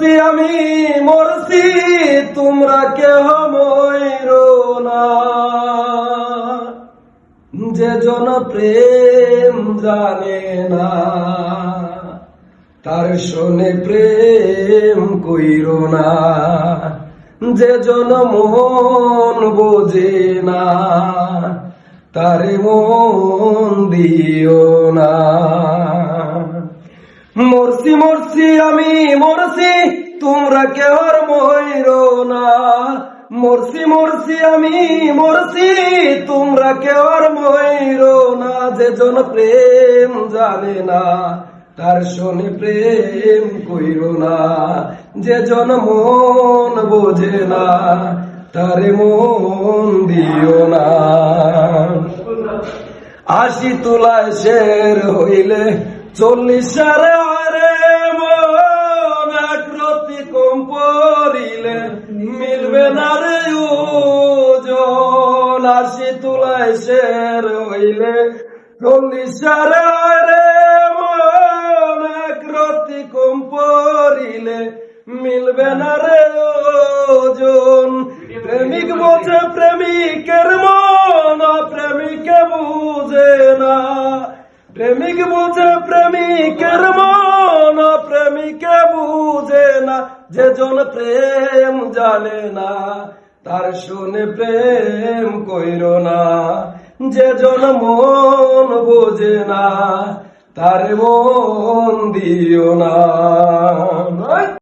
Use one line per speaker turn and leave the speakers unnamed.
মরছি আমি মরছি, তোমরা কেহ মইরো না। যে জন প্রেম জানে না, তার শোনে প্রেম কইরো না। যে জন মন বোঝে না, তারে মন দিও না। মরছি মরছি আমি মরছি, তোমরা কেউ আর মইরো না। মরছি মরছি আমি মরছি, তোমরা কেউ আর মইরো না। যে জন প্রেম জানে না, তার শোনে প্রেম কইরো না। যে জন মন বোঝে না, তারে মন দিও না। ৮০ তোলায় শের হইলে ৪০ সারে আরে মন। এক রতি কম পড়িলে মিলবে না রে ওজন। ৮০ তোলায় শের হইলে ৪০ সারে আরে মন। এক রতি কম পড়িলে মিলবে না রে ওজন। প্রেমিক বোঝে প্রেমিকের মন, প্রেমিকে বুঝে না। প্রেমিক বুঝে প্রেমিকের মন, প্রেমিকে বুঝে না। যে জন প্রেম জানে না, তার শুনে প্রেম কইরো না। যে জন মন বোঝে না, তার মন দিও না।